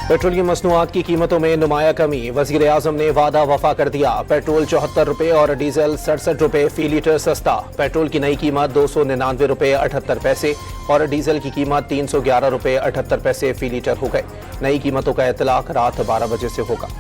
Petroleum मसनूआत की कीमतों में नुमाया कमी। वजीर आजम ने वादा वफा कर दिया। पेट्रोल 74 रुपये और डीजल 67 रुपये फी लीटर सस्ता। पेट्रोल की नई कीमत 299 रुपये 78 पैसे और डीजल की कीमत 311 रुपये 78 पैसे फी लीटर हो गए। नई कीमतों का इतलाक रात 12 बजे से होगा।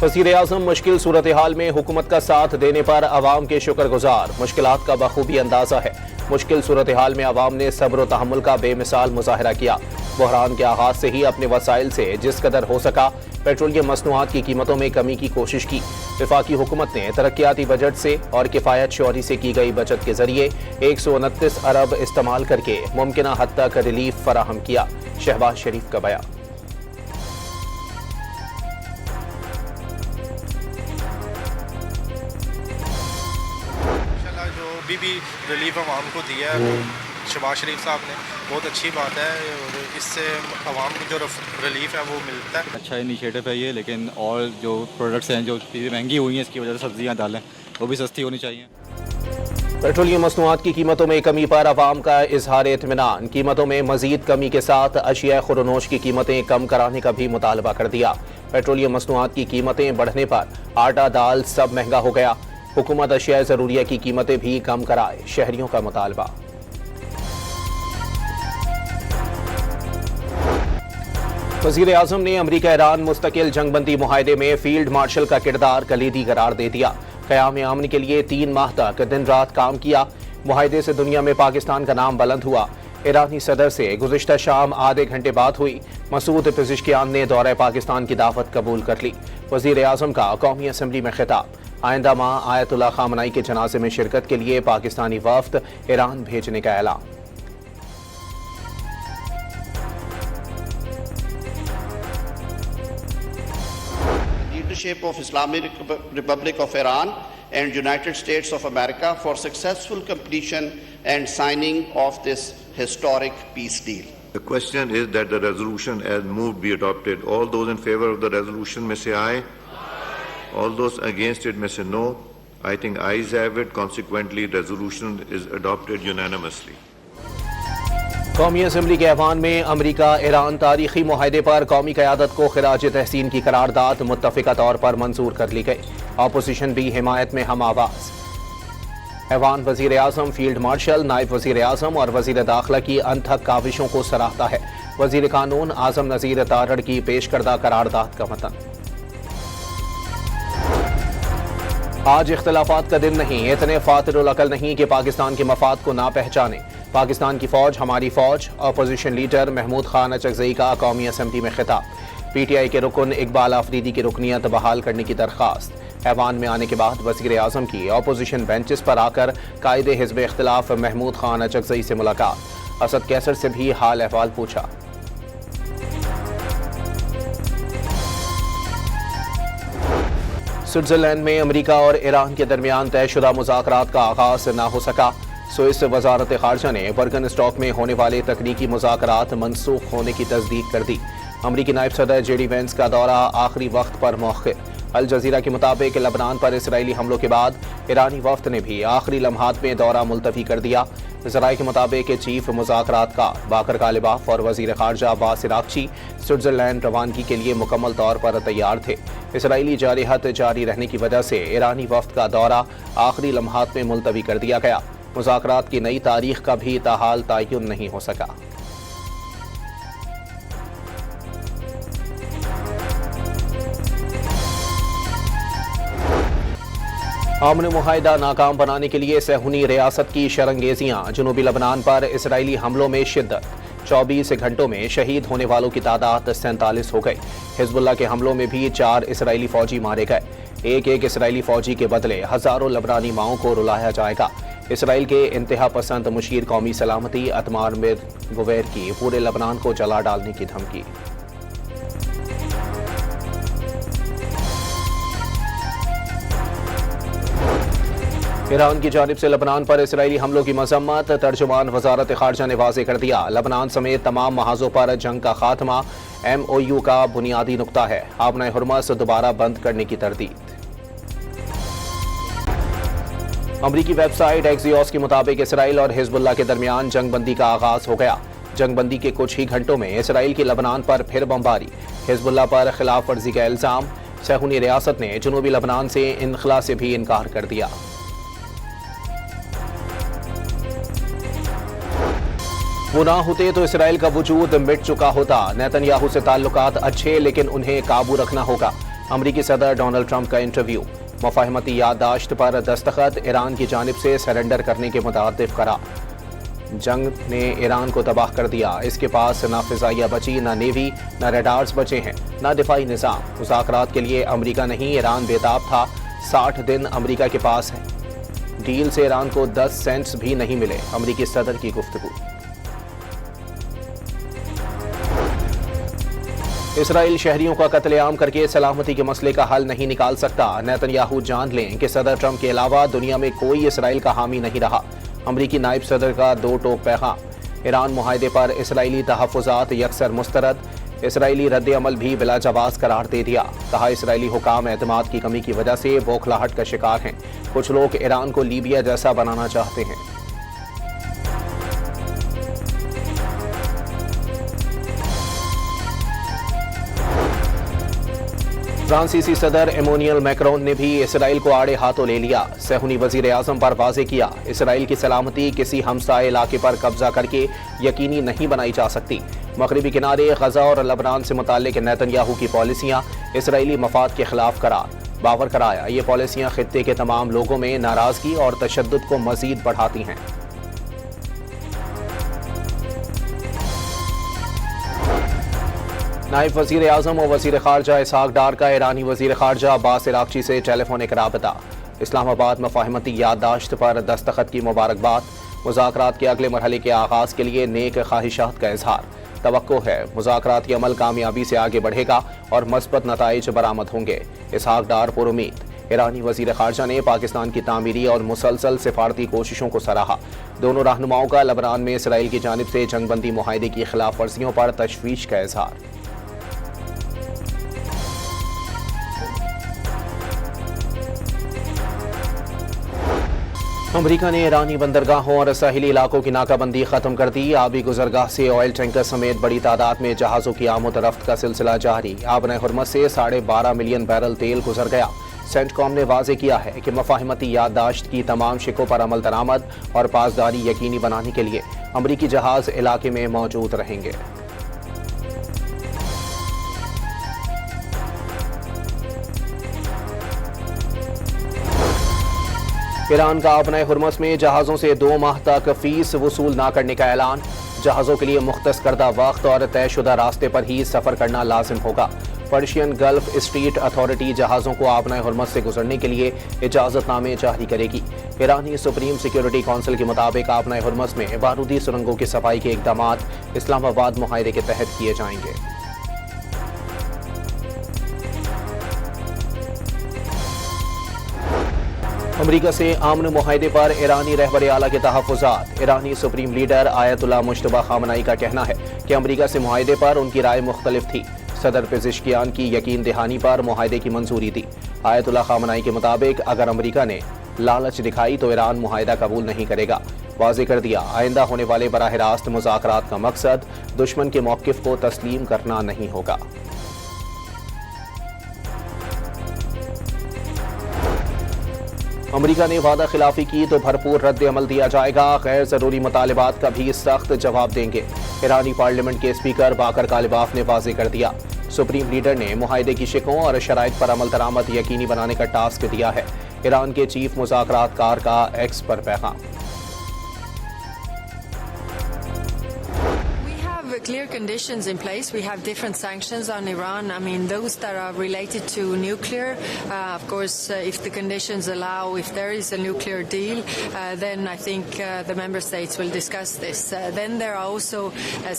वज़ीर आज़म मुश्किल सूरत हाल में हुकूमत का साथ देने पर अवाम के शुक्रगुजार। मुश्किलात का बखूबी अंदाजा है। मुश्किल सूरत हाल में अवाम ने सब्र व तहम्मुल का बेमिसाल मुजाहरा किया। बहरान के आगाज से ही अपने वसाइल से जिस कदर हो सका पेट्रोलियम मसनूआत की कीमतों में कमी की कोशिश की। वफाकी हुकूमत ने तरक्याती बजट से और किफ़ायत शौरी से की गई बचत के जरिए 129 अरब इस्तेमाल करके मुमकिना हद तक रिलीफ फराहम किया। शहबाज शरीफ का बयान। भी रिलीफ आवाम को दिया है शहबाज शरीफ साहब ने, बहुत अच्छी बात है और इससे आवाम को जो रिलीफ है वो मिलता है। अच्छा इनिशिएटिव है ये, लेकिन और जो प्रोडक्ट्स हैं जो चीज़ें महंगी हुई हैं इसकी वजह से सब्जियां दालें वो भी सस्ती होनी चाहिए। पेट्रोलियम मसनूआत की कीमतों में कमी पर अवाम का इजहार इत्मीनान। कीमतों में मजीद कमी के साथ अशिया खुरनोश की कीमतें कम कराने का भी मुतालबा कर दिया। पेट्रोलियम मसनूआत की कीमतें बढ़ने पर आटा दाल सब महंगा हो गया। हुकूमत अशिया ज़रूरिया की कीमतें भी कम कराए, शहरियों का मुतालबा। वज़ीर आज़म ने अमरीका ईरान मुस्तकिल जंगबंदी मुआहदे में फील्ड मार्शल का किरदार कलीदी करार दे दिया। क़याम अमन के लिए 3 माह तक दिन रात काम किया। मुआहदे से दुनिया में पाकिस्तान का नाम बुलंद हुआ। ईरानी सदर से गुज़िश्ता शाम आधे घंटे बाद हुई। मसूद पेज़ेश्कियान ने दौरे पाकिस्तान की दावत कबूल कर ली। वज़ीर आज़म का कौमी असम्बली में खिताब। आइंदा माह आयतुल्लाह खामनाई के जनाजे में शिरकत के लिए पाकिस्तानी वफ्द ईरान भेजने का ऐलान। Leadership of Islamic Republic of Iran and United States of America for successful completion and signing of this historic peace deal. The question is that the resolution as moved be adopted. All those in favor of the resolution may say aye. All those against it may say no. I think ayes have it. Consequently, resolution is adopted unanimously. कौमी assembly के ऐवान में अमरीका Iran तारीखी मुआहदे पर कौमी क़यादत को खिराज तहसीन की करारदाद मुत्तफ़िका तौर पर मंजूर कर ली गई। अपोजिशन भी हिमायत में हम आवाज़। ऐवान वज़ीर आज़म, फील्ड मार्शल, नायब वज़ीर आज़म और वज़ीर दाखिला की अनथक काविशों को सराहता है। वज़ीर कानून आज़म नज़ीर तारड़ की पेश करदा करारदाद का मतन। आज इख्तिलाफात का दिन नहीं, इतने फातिरुल अकल नहीं कि पाकिस्तान के मफाद को ना पहचाने। पाकिस्तान की फौज हमारी फौज। अपोजिशन लीडर महमूद खान अचकज़ई का कौमी असम्बली में खिताब। PTI के रुकन इकबाल आफरीदी की रुकनियत बहाल करने की दरख्वास्त। ऐवान में आने के बाद वज़ीर आज़म की अपोजिशन बेंचेस पर आकर कायदे हिज़्ब इख्तिलाफ महमूद खान अचकज़ई से मुलाकात। असद कैसर से भी हाल अहवाल पूछा। स्विट्ज़रलैंड में अमरीका और ईरान के दरमियान तयशुदा मुज़ाकरात का आगाज ना हो सका। स्विस वज़ारत ख़ारजा ने बर्गन स्टॉक में होने वाले तकनीकी मुज़ाकरात मनसूख होने की तस्दीक कर दी। अमरीकी नायब सदर JD वेंस का दौरा आखिरी वक्त पर मौख़िर। अल जज़ीरा के मुताबिक लबनान पर इसराइली हमलों के बाद ईरानी वफ्द ने भी आखिरी लम्हात में दौरा मुलतवी कर दिया। ज़राए के मुताबिक चीफ मुज़ाकरात का बाकर गालिबाफ और वज़ीर ख़ारजा अब्बास इराक़ची स्विट्ज़रलैंड रवानगी के लिए मुकम्मल तौर पर तैयार थे। इसराइली जारहत जारी रहने की वजह से ईरानी वफ्द का दौरा आखिरी लम्हात में मुलतवी कर दिया गया। मुज़ाकरात की नई तारीख का भी ताहाल तयन नहीं हो सका। अमन मुआहिदा नाकाम बनाने के लिए सहूनी रियासत की शरंगेजियाँ। जनूबी लबनान पर इसराइली हमलों में शिद्दत। 24 घंटों में शहीद होने वालों की तादाद 47 हो गई। हिजबुल्लाह के हमलों में भी 4 इसराइली फौजी मारे गए। एक इसराइली फौजी के बदले हजारों लबनानी माओं को रुलाया जाएगा। इसराइल के इंतहा पसंद मुशीर कौमी सलामती अतमार मिर गुवैर की पूरे लबनान को जला डालने की धमकी। ईरान की जानिब से लबनान पर इसराइली हमलों की मजम्मत। तर्जुमान वजारत ख़ारजा ने वाज़ेह कर दिया, लबनान समेत तमाम महाजों पर जंग का खात्मा MOU का बुनियादी नुक्ता है। आबना हुर्मस दोबारा बंद करने की तरदीद। امریکی ویب سائٹ ایکزیوس کے مطابق اسرائیل اور حزب اللہ کے درمیان جنگ بندی کا آغاز ہو گیا۔ جنگ بندی کے کچھ ہی گھنٹوں میں اسرائیل کی لبنان پر پھر بمباری، حزب اللہ پر خلاف ورزی کا الزام۔ صہیونی ریاست نے جنوبی لبنان سے انخلا سے بھی انکار کر دیا۔ وہ نہ ہوتے تو اسرائیل کا وجود مٹ چکا ہوتا۔ نیتن یاہو سے تعلقات اچھے لیکن انہیں قابو رکھنا ہوگا۔ امریکی صدر ڈونلڈ ٹرمپ کا انٹرویو۔ مفاہمتی یادداشت پر دستخط، ایران کی جانب سے سرنڈر کرنے کے مترادف قرار۔ جنگ نے ایران کو تباہ کر دیا، اس کے پاس نہ فضائیہ بچی، نہ نیوی، نہ ریڈارز بچے ہیں، نہ دفاعی نظام۔ مذاکرات کے لیے امریکہ نہیں، ایران بےتاب تھا۔ 60 دن امریکہ کے پاس ہے۔ ڈیل سے ایران کو 10 سینٹس بھی نہیں ملے۔ امریکی صدر کی گفتگو۔ اسرائیل شہریوں کا قتل عام کر کے سلامتی کے مسئلے کا حل نہیں نکال سکتا۔ نیتن یاہو جان لیں کہ صدر ٹرمپ کے علاوہ دنیا میں کوئی اسرائیل کا حامی نہیں رہا۔ امریکی نائب صدر کا دو ٹوک پیغام۔ ایران معاہدے پر اسرائیلی تحفظات یکسر مسترد، اسرائیلی رد عمل بھی بلا جواز قرار دے دیا۔ کہا اسرائیلی حکام اعتماد کی کمی کی وجہ سے بوکھلاہٹ کا شکار ہیں۔ کچھ لوگ ایران کو لیبیا جیسا بنانا چاہتے ہیں۔ فرانسیسی صدر ایمانوئل میکرون نے بھی اسرائیل کو آڑے ہاتھوں لے لیا۔ صہیونی وزیر اعظم پر واضح کیا، اسرائیل کی سلامتی کسی ہمسائے علاقے پر قبضہ کر کے یقینی نہیں بنائی جا سکتی۔ مغربی کنارے، غزہ اور لبنان سے متعلق نیتن یاہو کی پالیسیاں اسرائیلی مفاد کے خلاف قرار۔ باور کرایا، یہ پالیسیاں خطے کے تمام لوگوں میں ناراضگی اور تشدد کو مزید بڑھاتی ہیں۔ نائب وزیر اعظم اور وزیر خارجہ اسحاق ڈار کا ایرانی وزیر خارجہ عباس عراقچی سے ٹیلی فونک رابطہ۔ اسلام آباد مفاہمتی یادداشت پر دستخط کی مبارکباد۔ مذاکرات کے اگلے مرحلے کے آغاز کے لیے نیک خواہشات کا اظہار۔ توقع ہے مذاکراتی عمل کامیابی سے آگے بڑھے گا اور مثبت نتائج برآمد ہوں گے۔ اسحاق ڈار پر امید۔ ایرانی وزیر خارجہ نے پاکستان کی تعمیری اور مسلسل سفارتی کوششوں کو سراہا۔ دونوں رہنماؤں کا لبنان میں اسرائیل کی جانب سے جنگ بندی معاہدے کی خلاف ورزیوں پر تشویش کا اظہار۔ امریکہ نے ایرانی بندرگاہوں اور ساحلی علاقوں کی ناکہ بندی ختم کر دی۔ آبی گزرگاہ سے آئل ٹینکر سمیت بڑی تعداد میں جہازوں کی آمد و رفت کا سلسلہ جاری۔ آبنۂ حرمت سے 12.5 ملین بیرل تیل گزر گیا۔ سینٹ کام نے واضح کیا ہے کہ مفاہمتی یادداشت کی تمام شقوں پر عمل درآمد اور پاسداری یقینی بنانے کے لیے امریکی جہاز علاقے میں موجود رہیں گے۔ ایران کا آبنۂ حرمس میں جہازوں سے 2 ماہ تک فیس وصول نہ کرنے کا اعلان۔ جہازوں کے لیے مختص کردہ وقت اور طے شدہ راستے پر ہی سفر کرنا لازم ہوگا۔ پرشین گلف اسٹریٹ اتھارٹی جہازوں کو آبنۂ حرمس سے گزرنے کے لیے اجازت نامے جاری کرے گی۔ ایرانی سپریم سیکیورٹی کونسل کے مطابق آبنۂ حرمس میں بارودی سرنگوں کی صفائی کے اقدامات اسلام آباد معاہدے کے تحت کیے جائیں گے۔ امریکہ سے امن معاہدے پر ایرانی رہبر اعلیٰ کے تحفظات۔ ایرانی سپریم لیڈر آیت اللہ مجتبی خامنئی کا کہنا ہے کہ امریکہ سے معاہدے پر ان کی رائے مختلف تھی۔ صدر پزشکیان کی یقین دہانی پر معاہدے کی منظوری دی۔ آیت اللہ خامنئی کے مطابق اگر امریکہ نے لالچ دکھائی تو ایران معاہدہ قبول نہیں کرے گا۔ واضح کر دیا، آئندہ ہونے والے براہ راست مذاکرات کا مقصد دشمن کے موقف کو تسلیم کرنا نہیں ہوگا۔ امریکہ نے وعدہ خلافی کی تو بھرپور رد عمل دیا جائے گا، غیر ضروری مطالبات کا بھی سخت جواب دیں گے۔ ایرانی پارلیمنٹ کے اسپیکر باقر کالباف نے واضح کر دیا، سپریم لیڈر نے معاہدے کی شقوں اور شرائط پر عمل درآمد یقینی بنانے کا ٹاسک دیا ہے۔ ایران کے چیف مذاکرات کار کا ایکس پر پیغام۔ Clear conditions in place. We have different sanctions on Iran. I mean, those that are related to nuclear. Of course, if the conditions allow, if there is a nuclear deal, then I think the member states will discuss this. Then there are also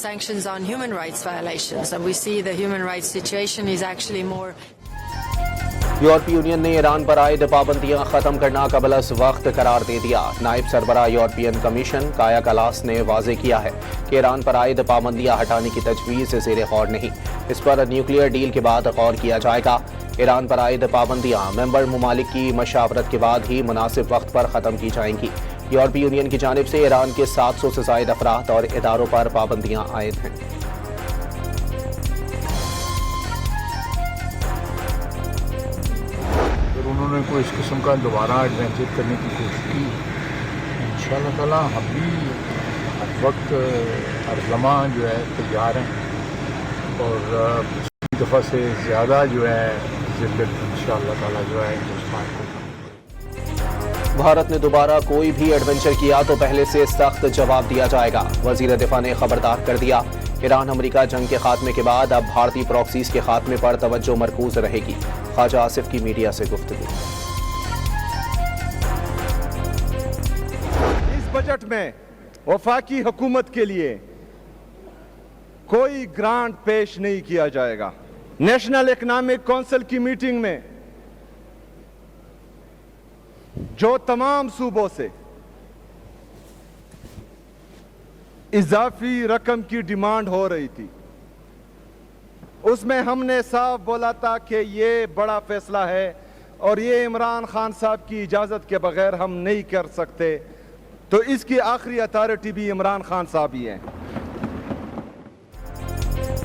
sanctions on human rights violations. And we see the human rights situation is actually more. یورپی union نے ایران پر عائد پابندیاں ختم کرنا قبل از وقت قرار دے دیا۔ نائب سربراہ یورپین کمیشن کایا کلاس نے واضح کیا ہے کہ ایران پر عائد پابندیاں ہٹانے کی تجویز زیر غور نہیں، اس پر نیوکلیئر ڈیل کے بعد غور کیا جائے گا۔ ایران پر عائد پابندیاں ممبر ممالک کی مشاورت کے بعد ہی مناسب وقت پر ختم کی جائیں گی۔ یورپی یونین کی جانب سے ایران کے 700 سے زائد افراد اور اداروں پر پابندیاں عائد ہیں۔ اگر انہوں نے کوئی اس قسم کا دوبارہ ایڈوینچر کرنے کی کوشش کی، انشاءاللہ تعالیٰ ہم بھی ہر وقت ہر لمحہ جو ہے تیار ہیں، اور اس دفعہ سے زیادہ جو ہے ذلت انشاءاللہ تعالیٰ جو ہے ہندوستان کو۔ بھارت نے دوبارہ کوئی بھی ایڈونچر کیا تو پہلے سے سخت جواب دیا جائے گا، وزیر دفاع نے خبردار کر دیا۔ ایران امریکہ جنگ کے خاتمے کے بعد اب بھارتی پراکسیز کے خاتمے پر توجہ مرکوز رہے گی، خواجہ آصف کی میڈیا سے گفتگو۔ اس بجٹ میں وفاقی حکومت کے لیے کوئی گرانٹ پیش نہیں کیا جائے گا۔ نیشنل اکنامک کونسل کی میٹنگ میں جو تمام صوبوں سے اضافی رقم کی ڈیمانڈ ہو رہی تھی، اس میں ہم نے صاف بولا تھا کہ یہ بڑا فیصلہ ہے اور یہ عمران خان صاحب کی اجازت کے بغیر ہم نہیں کر سکتے، تو اس کی آخری اتھارٹی بھی عمران خان صاحب ہی ہیں۔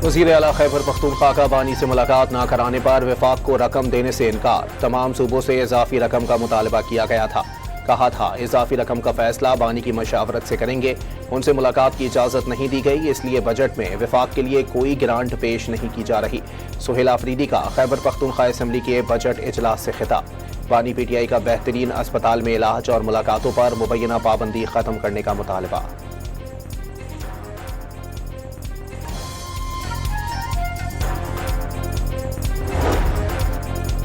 وزیر اعلیٰ خیبر پختونخوا کا بانی سے ملاقات نہ کرانے پر وفاق کو رقم دینے سے انکار، تمام صوبوں سے اضافی رقم کا مطالبہ کیا گیا تھا، کہا تھا اضافی رقم کا فیصلہ بانی کی مشاورت سے کریں گے، ان سے ملاقات کی اجازت نہیں دی گئی، اس لیے بجٹ میں وفاق کے لیے کوئی گرانٹ پیش نہیں کی جا رہی۔ سہیل آفریدی کا خیبر پختونخوا اسمبلی کے بجٹ اجلاس سے خطاب، بانی پی ٹی آئی کا بہترین اسپتال میں علاج اور ملاقاتوں پر مبینہ پابندی ختم کرنے کا مطالبہ۔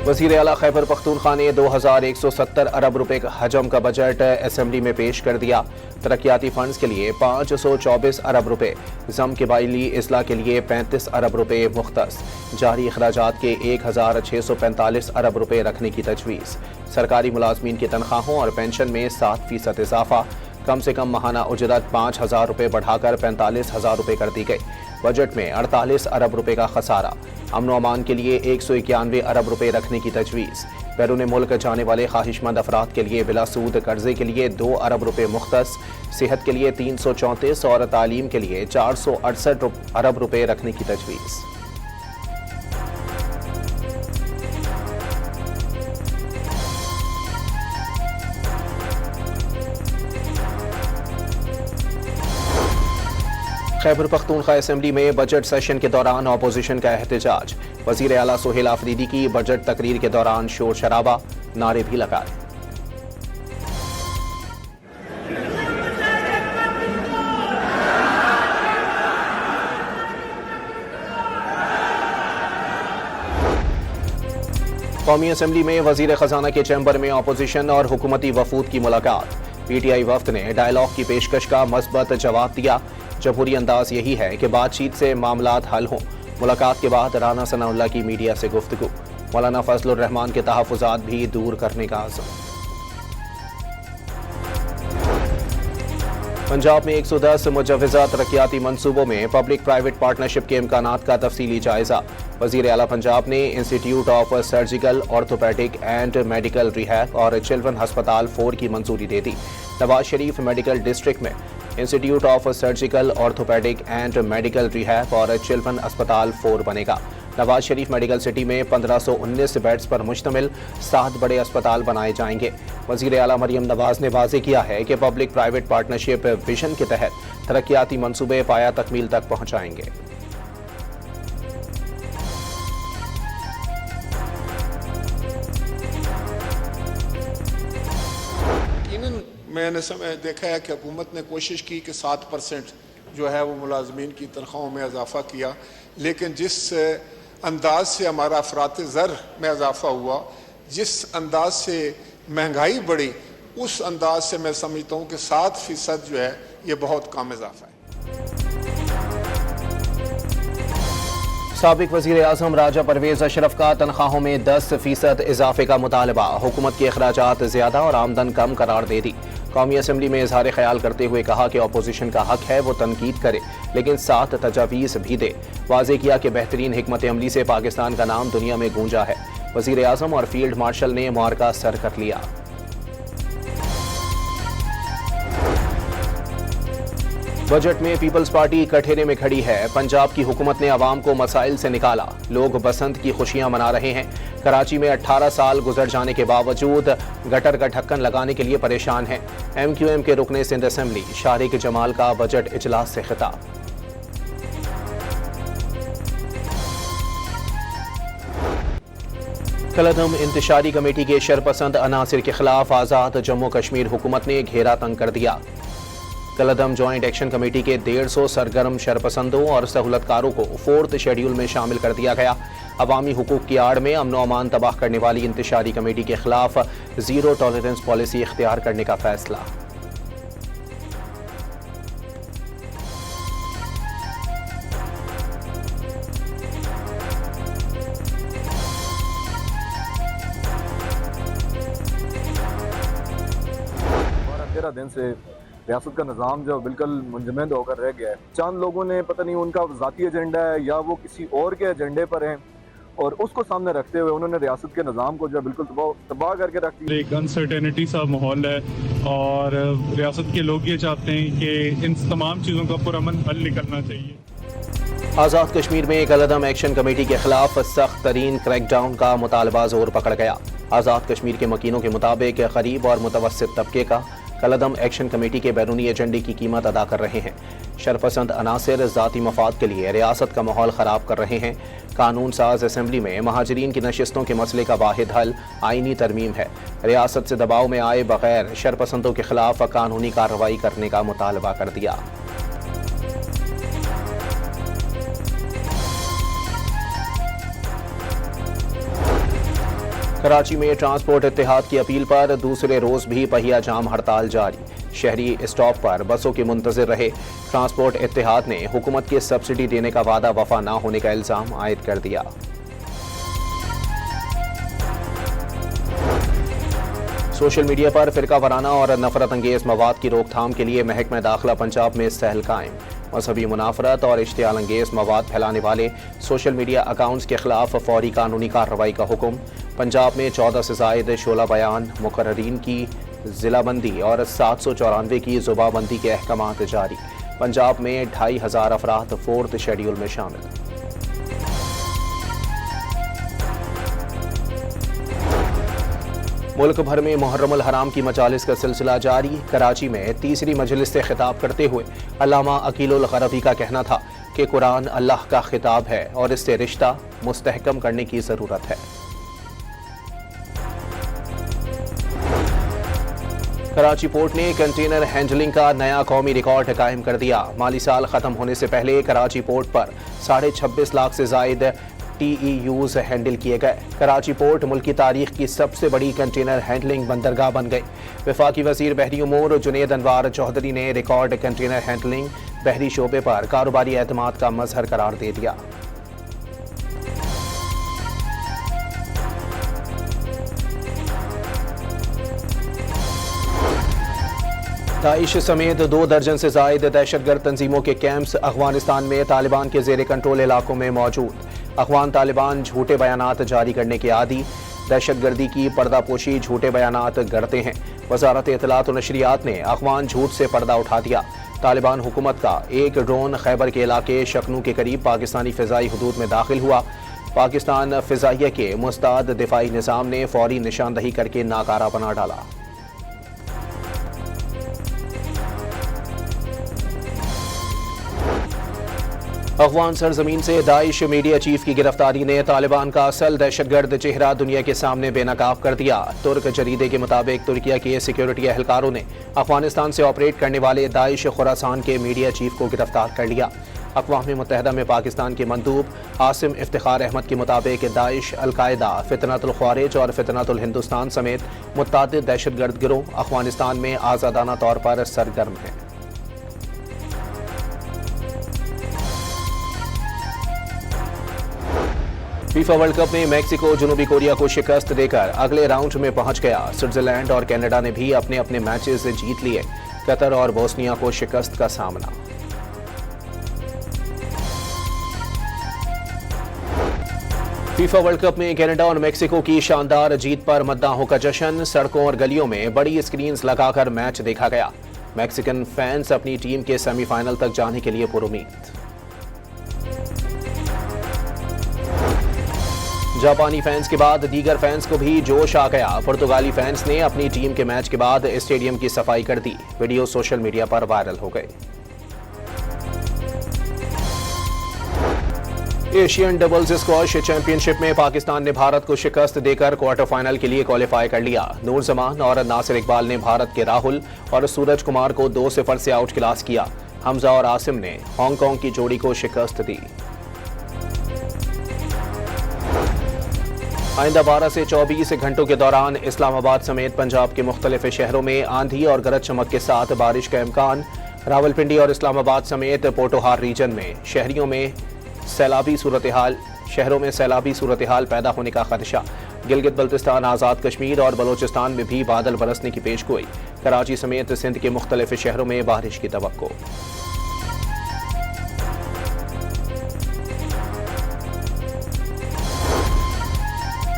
وزیر اعلیٰ خیبر پختونخوا نے 2170 ارب روپے حجم کا بجٹ اسمبلی میں پیش کر دیا۔ ترقیاتی فنڈز کے لیے 524 ارب روپے، ضم قبائلی اصلاح کے لیے 35 ارب روپے مختص، جاری اخراجات کے 1645 ارب روپے رکھنے کی تجویز، سرکاری ملازمین کی تنخواہوں اور پینشن میں 7% اضافہ، کم سے کم ماہانہ اجرت 5000 روپے بڑھا کر 45,000 روپے کر دی گئی۔ بجٹ میں 48 ارب روپے کا خسارہ، امن و امان کے لیے 191 ارب روپے رکھنے کی تجویز، بیرون ملک جانے والے خواہش مند افراد کے لیے بلا سود قرضے کے لیے 2 ارب روپے مختص، صحت کے لیے 334 اور تعلیم کے لیے 468 ارب روپے رکھنے کی تجویز۔ خیبر پختونخوا اسمبلی میں بجٹ سیشن کے دوران اپوزیشن کا احتجاج، وزیر اعلیٰ سہیل آفریدی کی بجٹ تقریر کے دوران شور شرابہ، نعرے بھی لگائے۔ قومی اسمبلی میں وزیر خزانہ کے چیمبر میں اپوزیشن اور حکومتی وفود کی ملاقات، پی ٹی آئی وفد نے ڈائیلاگ کی پیشکش کا مثبت جواب دیا، جمہوری انداز یہی ہے کہ بات چیت سے معاملات حل ہوں۔ ملاقات کے بعد رانا ثناء اللہ کی میڈیا سے گفتگو، مولانا فضل الرحمان کے تحفظات بھی دور کرنے کا عزم۔ پنجاب میں 110 مجوزہ ترقیاتی منصوبوں میں پبلک پرائیویٹ پارٹنرشپ کے امکانات کا تفصیلی جائزہ، وزیر اعلیٰ پنجاب نے institute of surgical orthopaedic and medical rehab اور چلڈرن ہسپتال 4 کی منظوری دے دی۔ نواز شریف میڈیکل ڈسٹرکٹ میں institute of surgical orthopaedic and medical rehab اور چلڈرن ہسپتال 4 بنے گا۔ نواز شریف میڈیکل سٹی میں 1519 بیڈز پر مشتمل 7 بڑے اسپتال بنائے جائیں گے۔ وزیر اعلیٰ مریم نواز نے واضح کیا ہے کہ پبلک پرائیویٹ پارٹنرشپ ویژن کے تحت ترقیاتی منصوبے پایہ تکمیل تک پہنچائیں گے۔ میں نے دیکھا ہے کہ حکومت نے کوشش کی کہ 7% جو ہے وہ ملازمین کی تنخواہوں میں اضافہ کیا، لیکن جس انداز سے ہمارا افراط زر میں اضافہ ہوا، جس انداز سے مہنگائی بڑھی، اس انداز سے میں سمجھتا ہوں کہ 7% جو ہے یہ بہت کم اضافہ ہے۔ سابق وزیر اعظم راجہ پرویز اشرف کا تنخواہوں میں 10% اضافے کا مطالبہ، حکومت کے اخراجات زیادہ اور آمدن کم قرار دے دی۔ قومی اسمبلی میں اظہار خیال کرتے ہوئے کہا کہ اپوزیشن کا حق ہے وہ تنقید کرے لیکن ساتھ تجاویز بھی دے۔ واضح کیا کہ بہترین حکمت عملی سے پاکستان کا نام دنیا میں گونجا ہے۔ वजीर आजम और फील्ड मार्शल ने मुआरका सर कर लिया। बजट में पीपल्स पार्टी कठेरे में खड़ी है। पंजाब की हुकूमत ने अवाम को मसाइल से निकाला, लोग बसंत की खुशियां मना रहे हैं। कराची में 18 साल गुजर जाने के बावजूद गटर का ढक्कन लगाने के लिए परेशान है। MQM के रुकने सिंध असेंबली शारिक जमाल का बजट इजलास से खिताब। कलअदम इंतशारी कमेटी के शरपसंद अनासिर के खिलाफ आज़ाद जम्मू कश्मीर हुकूमत ने घेरा तंग कर दिया। कलअदम जॉइंट एक्शन कमेटी के 150 सरगर्म शरपसंदों और सहूलतकारों को 4th शेड्यूल में शामिल कर दिया गया। अवामी हुकूक की आड़ में अमन व अमान तबाह करने वाली इंतशारी कमेटी के खिलाफ जीरो टॉलरेंस पॉलिसी इख्तियार करने का फैसला। दिन से रियासत का निज़ाम जो बिल्कुल मुंजमद होकर रह गया है। चंद लोगों ने पता नहीं उनका ज़ाती एजेंडा है या वो किसी और के एजेंडे पर हैं और उसको सामने रखते हुए उन्होंने रियासत के निज़ाम को जो बिल्कुल तबाह करके रख दिया। एक अनसर्टेनिटी सा माहौल है और रियासत के लोग ये चाहते हैं कि इन तमाम चीज़ों का पुरअमन हल निकलना चाहिए। आज़ाद कश्मीर में कलअदम एक्शन कमेटी के खिलाफ सख्त तरीन क्रैकडाउन का मुतालबा जोर पकड़ गया। आज़ाद कश्मीर के मकीनों के मुताबिक गरीब और मुतवस्सित तबके का कलअदम एक्शन कमेटी के बैरूनी एजेंडे की कीमत अदा कर रहे हैं। शरपसंद अनासिर ज़ाती मफाद के लिए रियासत का माहौल ख़राब कर रहे हैं। कानून साज असेंबली में महाजरीन की नशिस्तों के मसले का वाहिद हल आईनी तरमीम है। रियासत से दबाव में आए बगैर शरपसंदों के खिलाफ कानूनी कार्रवाई करने का मुतालबा कर दिया। कराची में ट्रांसपोर्ट इत्तेहाद की अपील पर दूसरे रोज भी पहिया जाम हड़ताल जारी। शहरी स्टॉप पर बसों के मुंतजिर रहे। ट्रांसपोर्ट इत्तेहाद ने हुकूमत के सब्सिडी देने का वादा वफा न होने का इल्जाम आयद कर दिया। सोशल मीडिया पर फिरका वराना और नफरत अंगेज मवाद की रोकथाम के लिए महकमा दाखिला पंजाब में सेल कायम। मजहबी मुनाफरत और इश्तियाल अंगेज मवाद फैलाने वाले सोशल मीडिया अकाउंट्स के खिलाफ फौरी कानूनी कार्रवाई का हुक्म। पंजाब में 14 से जायद शोला बयान, मुकर्ररीन की जिलाबंदी और 794 की जुबाबंदी के अहकामात जारी। पंजाब में 2500 अफराद 4th शेड्यूल में शामिल। मुल्क भर में मुहर्रमुल हराम की मजालिस का सिलसिला जारी। कराची में तीसरी मजलिस से खिताब करते हुए अल्लामा अकीलुल गरबी का कहना था कि कुरान अल्लाह का खिताब है और इससे रिश्ता मुस्तहकम करने की ज़रूरत है। कराची पोर्ट ने कंटेनर हैंडलिंग का नया कौमी रिकॉर्ड कायम कर दिया। माली साल खत्म होने से पहले कराची पोर्ट पर 26.5 लाख से जायद TEUs हैंडल किए गए। कराची पोर्ट मुल्क की तारीख की सबसे बड़ी कंटेनर हैंडलिंग बंदरगाह बन गई। वफाकी वजीर बहरी उमूर जुनेद अनवार चौधरी ने रिकॉर्ड कंटेनर हैंडलिंग बहरी शोबे पर कारोबारी एतमाद का मजहर करार दे दिया। दाइश समेत 2 दर्जन से जायद दहशतगर्द तंजीमों के कैंप्स अफगानिस्तान में तालिबान के जेर कंट्रोल इलाकों में मौजूद। अफगान तालिबान झूठे बयानात जारी करने के आदी, दहशतगर्दी की पर्दापोशी झूठे बयानात गढ़ते हैं। वजारत इत्तलात और नशरियात ने अफगान झूठ से पर्दा उठा दिया। तालिबान हुकूमत का एक ड्रोन खैबर के इलाके शकनू के करीब पाकिस्तानी फ़िज़ाई हदूद में दाखिल हुआ। पाकिस्तान फ़िज़ाइया के मुस्तैद दिफाई निज़ाम ने फौरी निशानदही करके नाकारा बना डाला। अफगान सरजमीन से दाइश मीडिया चीफ की गिरफ्तारी ने तालिबान का असल दहशतगर्द चेहरा दुनिया के सामने बेनकाब कर दिया। तुर्क जरीदे के मुताबिक तुर्किया के सिक्योरिटी एहलकारों ने अफगानिस्तान से ऑपरेट करने वाले दाइश खुरासान के मीडिया चीफ को गिरफ्तार कर लिया। अक़वाम मुत्तहिदा में पाकिस्तान के मंदूब आसिम इफ्तिखार अहमद के मुताबिक दाइश, अलकायदा, फितनतुल ख्वारिज और फितनतुल हिंदुस्तान समेत मुतअद्दिद दहशतगर्द गिरोह अफगानिस्तान में आज़ादाना तौर पर सरगर्म हैं। फीफा वर्ल्ड कप में मैक्सिको जनूबी कोरिया को शिकस्त देकर अगले राउंड में पहुंच गया। स्विट्जरलैंड और कनाडा ने भी अपने अपने मैचेस जीत लिए। कतर और बोस्निया को शिकस्त का सामना। फीफा वर्ल्ड कप में कनाडा और मेक्सिको की शानदार जीत पर मद्दाहों का जश्न। सड़कों और गलियों में बड़ी स्क्रीन्स लगाकर मैच देखा गया। मैक्सिकन फैंस अपनी टीम के सेमीफाइनल तक जाने के लिए पुरुमीद। जापानी फैंस के बाद दीगर फैंस को भी जोश आ गया। पुर्तगाली फैंस ने अपनी टीम के मैच के बाद स्टेडियम की सफाई कर दी। वीडियो सोशल मीडिया पर वायरल हो गए। एशियन डबल्स स्क्वॉश चैंपियनशिप में पाकिस्तान ने भारत को शिकस्त देकर क्वार्टर फाइनल के लिए क्वालिफाई कर लिया। नूर जमान और नासिर इकबाल ने भारत के राहुल और सूरज कुमार को 2-0 से आउट क्लास किया। हमजा और आसिम ने हांगकांग की जोड़ी को शिकस्त दी। आइंदा 12 से 24 घंटों के दौरान इस्लामाबाद समेत पंजाब के मुख्तलिफ शहरों में आंधी और गरज चमक के साथ बारिश का इम्कान। रावलपिंडी और इस्लामाबाद समेत पोटोहार रीजन में शहरों में सैलाबी सूरत हाल पैदा होने का खदशा। गिलगित बल्तिस्तान, आज़ाद कश्मीर और बलोचिस्तान में भी बादल बरसने की पेशगोई। कराची समेत सिंध के मुख्तलिफ शहरों में बारिश की तवक्को।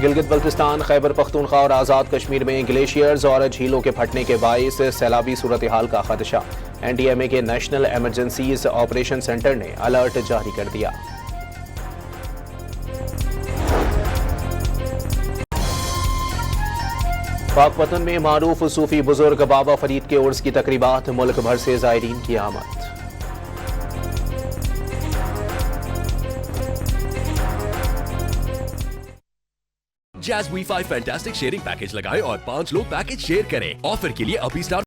गिलगित बल्तिस्तान, खैबर पख्तूनख्वा और आज़ाद कश्मीर में ग्लेशियर्स और झीलों के फटने के बाइस सैलाबी सूरत हाल का खदशा। एनडीएमए के नेशनल इमरजेंसीज ऑपरेशन सेंटर ने अलर्ट जारी कर दिया। पाकपतन में मारूफ सूफी बुजुर्ग बाबा फरीद के उर्स की तकरीबात। मुल्क भर से ज़ायरीन की आमद। जैज़ वी5 फैंटास्टिक शेयरिंग पैकेज लगाएं और 5 लोग पैकेज शेयर करें। ऑफर के लिए अभी स्टार